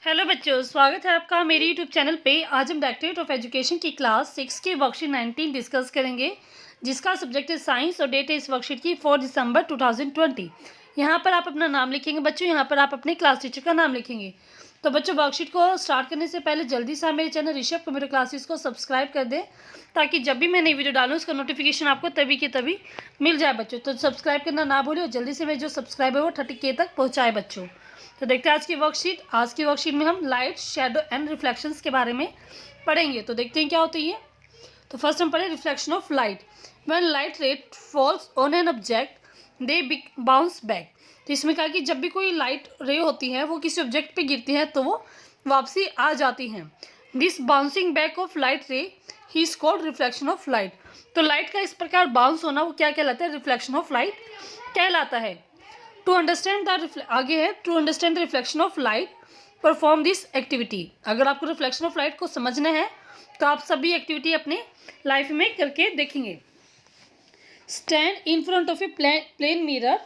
Hello बच्चों, स्वागत है आपका मेरे यूट्यूब चैनल पे। आज हम डायरेक्टरेट ऑफ एजुकेशन की क्लास 6 की वर्कशीट 19 डिस्कस करेंगे, जिसका सब्जेक्ट है साइंस और डेट है इस वर्कशीट की 4 दिसंबर 2020। यहाँ पर आप अपना नाम लिखेंगे बच्चों, यहाँ पर आप अपने क्लास टीचर का नाम लिखेंगे। तो बच्चों, वर्कशीट को स्टार्ट करने से पहले जल्दी से मेरे चैनल ऋषभ कंप्यूटर क्लासेस को सब्सक्राइब कर दें, ताकि जब भी मैं नई वीडियो डालूँ उसका नोटिफिकेशन आपको तभी के तभी मिल जाए बच्चों। तो सब्सक्राइब करना ना भूलिए और जल्दी से मेरे जो सब्सक्राइबर वो 30K तक पहुँचाए बच्चों। तो देखते हैं आज की वर्कशीट में हम लाइट, शेडो एंड रिफ्लेक्शंस के बारे में पढ़ेंगे। तो देखते हैं क्या होती है। तो फर्स्ट हम पढ़े reflection of light. When light रे falls on an object they bounce back. तो इसमें कहा कि जब भी कोई लाइट रे होती है वो किसी ऑब्जेक्ट पे गिरती है तो वो वापसी आ जाती हैं। This bouncing back of light रे he is called reflection of light. तो लाइट का इस प्रकार बाउंस होना वो क्या कहलाता है? रिफ्लेक्शन ऑफ लाइट कहलाता है। टू अंडरस्टैंड द आगे है to understand the reflection of light perform this activity. अगर आपको रिफ्लेक्शन ऑफ लाइट को समझना है तो आप सभी एक्टिविटी अपने लाइफ में करके देखेंगे। Stand in front of a plane mirror,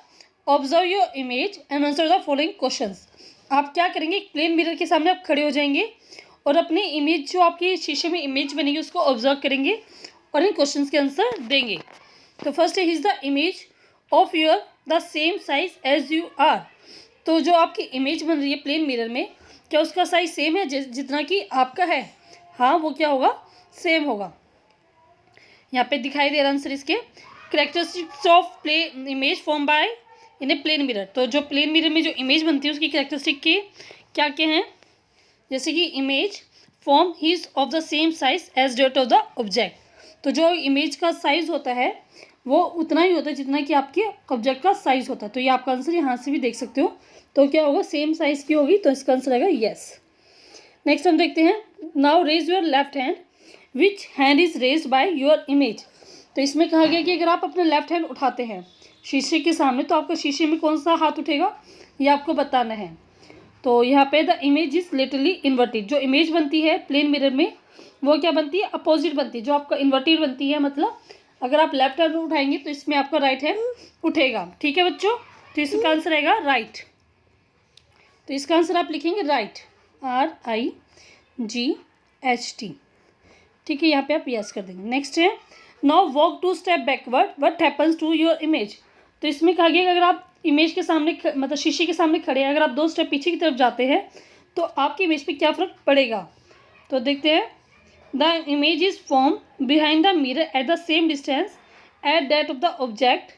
observe your image and answer the following questions. आप क्या करेंगे? प्लेन मिरर के सामने आप खड़े हो जाएंगे और अपनी इमेज जो आपकी शीशे में इमेज बनेगी उसको ऑब्जर्व करेंगे और इन क्वेश्चंस के आंसर देंगे। तो फर्स्ट है is the image of your the same size as you are. तो जो आपकी इमेज बन रही है प्लेन मिरर में, क्या उसका साइज सेम है जितना कि आपका है? हाँ, वो क्या होगा? सेम होगा। यहाँ पे दिखाई दे रहा आंसर इसके। Characteristics of play image form by in a plane mirror. तो जो प्लेन मिरर में जो इमेज बनती है उसकी कैरेक्टरिस्टिक की क्या क्या हैं? जैसे कि image form is of the same size as that of the object. तो जो इमेज का साइज होता है वो उतना ही होता है जितना कि आपके ऑब्जेक्ट का साइज होता है। तो ये आपका आंसर यहाँ से भी देख सकते हो। तो क्या होगा? सेम साइज की होगी, तो इसका आंसर आएगा यस। नेक्स्ट हम देखते हैं, now raise your left hand, which hand is raised by your image. तो इसमें कहा गया कि अगर आप अपना लेफ्ट हैंड उठाते हैं शीशे के सामने तो आपका शीशे में कौन सा हाथ उठेगा ये आपको बताना है। तो यहाँ पे the image is literally inverted. जो इमेज बनती है प्लेन मिरर में वो क्या बनती है? अपोजिट बनती है। जो आपका इन्वर्टेड बनती है, मतलब अगर आप लेफ्ट हैंड उठाएंगे तो इसमें आपका राइट हैंड उठेगा। ठीक है बच्चों, तो इसका आंसर आएगा राइट। तो इसका आंसर आप लिखेंगे राइट, RIGHT। ठीक है, यहाँ पे आप यस कर देंगे। नेक्स्ट है, now walk 2 step backward, what happens to your image. तो इसमें कहा गया कि अगर आप इमेज के सामने मतलब शीशे के सामने खड़े हैं, अगर आप 2 स्टेप पीछे की तरफ जाते हैं तो आपकी इमेज पे क्या फ़र्क पड़ेगा। तो देखते हैं, the image is form behind the mirror at the same distance at that of the object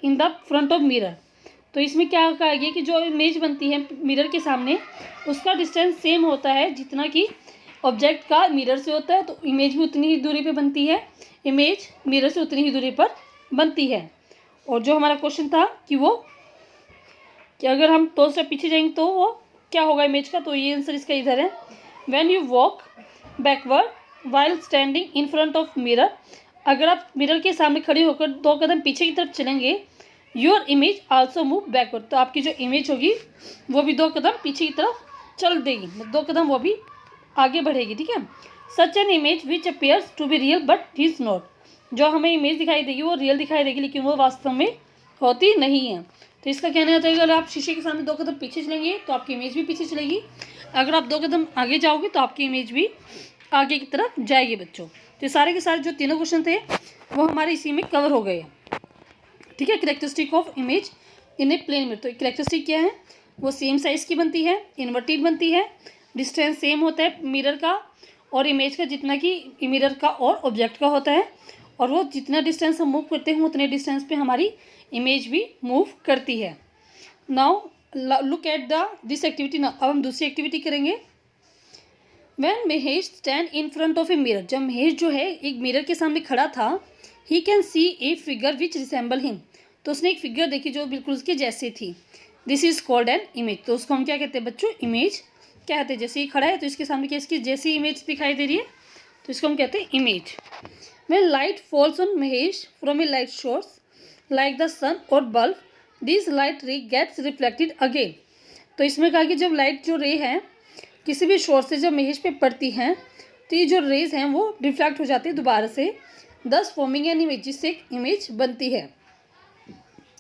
in the front of mirror. तो इसमें क्या कहा गया कि जो इमेज बनती है मिरर के सामने उसका डिस्टेंस सेम होता है जितना कि ऑब्जेक्ट का मिरर से होता है। तो इमेज भी उतनी ही दूरी पे बनती है, इमेज मिरर से उतनी ही दूरी पर बनती है। और जो हमारा क्वेश्चन था कि वो कि अगर हम 2 स्टेप पीछे जाएंगे तो वो क्या होगा इमेज का, तो ये आंसर इसका इधर है। When you walk backward while standing in front of mirror. अगर आप मिरर के सामने खड़े होकर 2 कदम पीछे की तरफ चलेंगे, your image also move backward. तो आपकी जो इमेज होगी वो भी 2 कदम पीछे की तरफ चल देगी, 2 कदम वो भी आगे बढ़ेगी। ठीक है, such an image which appears to be real but is not. जो हमें इमेज दिखाई देगी वो रियल दिखाई देगी लेकिन वो वास्तव में होती नहीं है। तो इसका कहना है अगर आप शीशे के सामने 2 कदम पीछे चलेंगे तो आपकी इमेज भी पीछे चलेगी, अगर आप 2 कदम आगे जाओगे तो आपकी इमेज भी आगे की तरफ जाएगी बच्चों। तो सारे के सारे जो तीनों क्वेश्चन थे वो हमारे इसी में कवर हो गए। ठीक है, characteristic of image in a plane mirror. तो कैरेक्टरिस्टिक क्या है? वो सेम साइज़ की बनती है, इन्वर्टेड बनती है, डिस्टेंस सेम होता है मिरर का और इमेज का जितना कि मिरर का और ऑब्जेक्ट का होता है, और वो जितना डिस्टेंस हम मूव करते हैं उतने डिस्टेंस पे हमारी इमेज भी मूव करती है। Now look at this activity. Now अब हम दूसरी एक्टिविटी करेंगे। When Mahesh stand in front of a mirror. जब महेश जो है एक मिरर के सामने खड़ा था, he can see a figure which resemble him. तो उसने एक फिगर देखी जो बिल्कुल उसके जैसे थी। This is called an image. तो उसको हम क्या कहते हैं बच्चों? इमेज कहते हैं। जैसे ही खड़ा है तो इसके सामने क्या इसकी जैसी इमेज दिखाई दे रही है तो इसको हम कहते हैं image. When light falls on महेश from a light source like the sun और bulb, this light ray gets reflected again. तो इसमें कहा कि जब लाइट जो रे है किसी भी सोर्स से जब महेश पे पड़ती हैं तो ये जो रेज हैं वो रिफ्लेक्ट हो जाती है दोबारा से, दस फॉर्मिंग एन इमेज, जिससे एक इमेज बनती है।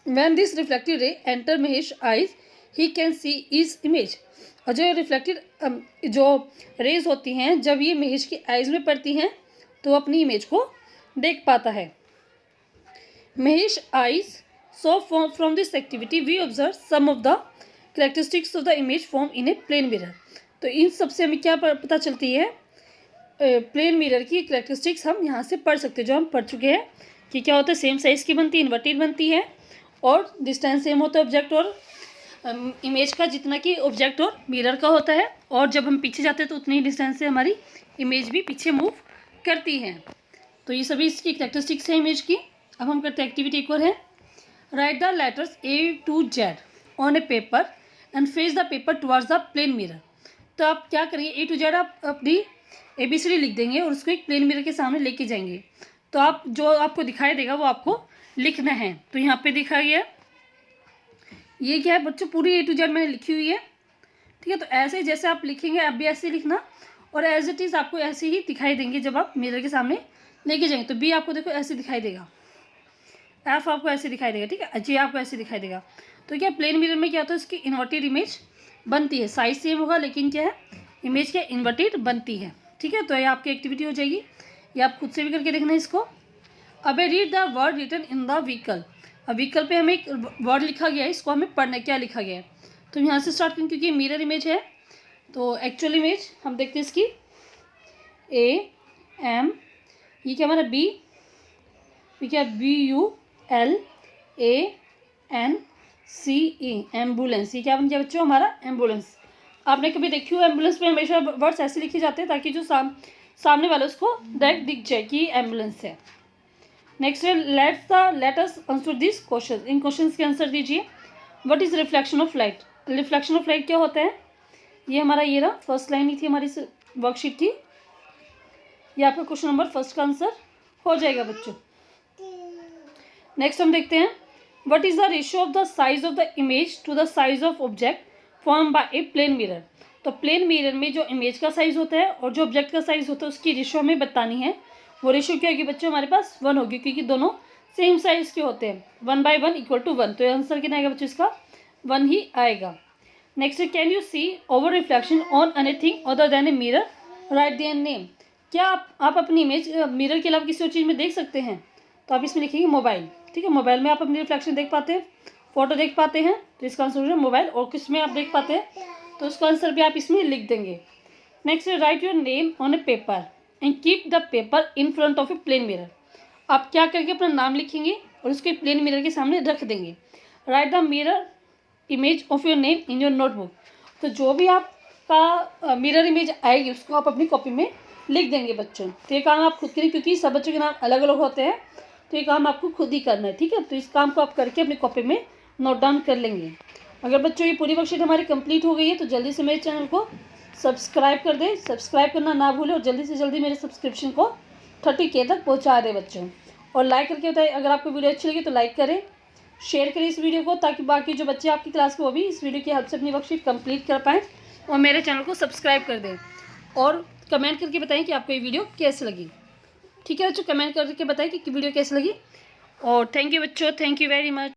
When this reflected ray enter Mahesh eyes, he can see is image. और जो रिफ्लेक्टेड जो रेज होती हैं जब ये महेश की आइज में पड़ती हैं तो वो अपनी इमेज को देख पाता है। Mahesh eyes so from this activity we observe some of the characteristics of the image form in a plane mirror. तो इन सब से हमें क्या पता चलती है, प्लेन मिरर की कैरेक्टरिस्टिक्स हम यहाँ से पढ़ सकते हैं, जो हम पढ़ चुके हैं कि क्या होता है, सेम साइज़ की बनती है, इन्वर्टेड बनती है और डिस्टेंस सेम होता है ऑब्जेक्ट और इमेज का, जितना कि ऑब्जेक्ट और मिरर का होता है। और जब हम पीछे जाते हैं तो उतनी ही डिस्टेंस से हमारी इमेज भी पीछे मूव करती है। तो ये सभी इसकी कैरेक्टरिस्टिक्स है इमेज की। अब हम करते हैं एक्टिविटी एक और है, write the letters A to Z on a paper and face the paper towards the plane mirror. तो आप क्या करेंगे, A to Z आप अपनी ABCD लिख देंगे और उसको एक प्लेन मिरर के सामने लेके जाएंगे। तो आप जो आपको दिखाई देगा वो आपको लिखना है। तो यहाँ पे दिखा गया, ये क्या है बच्चों, पूरी A to Z मैंने लिखी हुई है, ठीक है। तो ऐसे जैसे आप लिखेंगे आप भी ऐसे लिखना और एज इट इज़ आपको ऐसे ही दिखाई देंगे जब आप मिरर के सामने लेके जाएंगे। तो B आपको देखो ऐसे दिखाई देगा, F आपको ऐसे दिखाई देगा, ठीक है, J आपको ऐसे दिखाई देगा। तो क्या प्लेन मिरर में क्या होता है, इसकी इन्वर्टेड इमेज बनती है, साइज सेम होगा लेकिन क्या है, इमेज क्या इन्वर्टेड बनती है, ठीक है। तो ये आपकी एक्टिविटी हो जाएगी, ये आप खुद से भी करके देखना इसको। अब read the word written in the vehicle. अब व्हीकल पे हमें एक वर्ड लिखा गया है, इसको हमें पढ़ना क्या लिखा गया है। तो यहाँ से स्टार्ट करें क्योंकि मिरर इमेज है। तो एक्चुअल इमेज हम देखते हैं इसकी, AM, ये क्या हमारा B, ये क्या BULANCE, एम्बुलेंस। ये क्या बन गया बच्चों, हमारा एम्बुलेंस। आपने कभी देखी हो एम्बुलेंस पे हमेशा वर्ड्स ऐसे लिखे जाते हैं ताकि जो सामने वाले उसको डायरेक्ट दिख जाए कि एम्बुलेंस है। नेक्स्ट है, let us answer this question. In questions के आंसर दीजिए। What is reflection of light. Reflection of light क्या होता है, ये हमारा ये रहा, फर्स्ट लाइन ही थी हमारी वर्कशीट की। ये आपका क्वेश्चन नंबर फर्स्ट का आंसर हो जाएगा बच्चों। नेक्स्ट हम देखते हैं, what is the ratio of the size of the image to the size of object form by a plane mirror. तो प्लेन मिरर में जो इमेज का साइज होता है और जो ऑब्जेक्ट का साइज होता है उसकी रेशियो हमें बतानी है। वो रेशियो क्या होगी बच्चों, हमारे पास 1 होगी क्योंकि दोनों सेम साइज के होते हैं। 1/1 = 1। तो आंसर कितना आएगा बच्चों, इसका 1 ही आएगा। Next, can you see over reflection on anything other than a mirror, write their name. क्या आप अपनी इमेज मिरर के अलावा किसी और चीज़ में देख सकते हैं। तो आप इसमें लिखेंगे मोबाइल, ठीक है। मोबाइल में आप अपनी रिफ्लेक्शन देख पाते हैं, फोटो देख पाते हैं, तो इसका आंसर है मोबाइल। और किस में आप देख पाते हैं, तो उसका आंसर भी आप इसमें लिख देंगे। Next, write your name on a paper and keep the paper in front of a plane mirror. आप क्या करके अपना नाम लिखेंगे और उसके प्लेन मिरर के सामने रख देंगे। Right the mirror image of your name in your notebook. तो जो भी आपका मिरर इमेज आएगी उसको आप अपनी कॉपी में लिख देंगे बच्चों। तो ये काम आप खुद करें क्योंकि सब बच्चों के नाम अलग अलग होते हैं, तो ये काम आपको खुद ही करना है, ठीक है। तो इस काम को आप करके अपनी कॉपी में नोट डाउन कर लेंगे। अगर बच्चों ये पूरी वर्कशीट हमारी कंप्लीट हो गई है तो जल्दी से मेरे चैनल को सब्सक्राइब कर दें, सब्सक्राइब करना ना भूलें और जल्दी से जल्दी मेरे सब्सक्रिप्शन को 30K तक पहुंचा दें बच्चों। और लाइक करके बताइए, अगर आपको वीडियो अच्छी लगी तो लाइक करें, शेयर करें इस वीडियो को, ताकि बाकी जो बच्चे आपकी क्लास के वो भी इस वीडियो की हेल्प से अपनी वर्कशीट कंप्लीट कर पाएँ और मेरे चैनल को सब्सक्राइब कर दें। और कमेंट करके बताएं कि आपको ये वीडियो कैसी लगी, ठीक है बच्चों। कमेंट करके बताएं कि वीडियो कैसी लगी। और थैंक यू बच्चों, थैंक यू वेरी मच।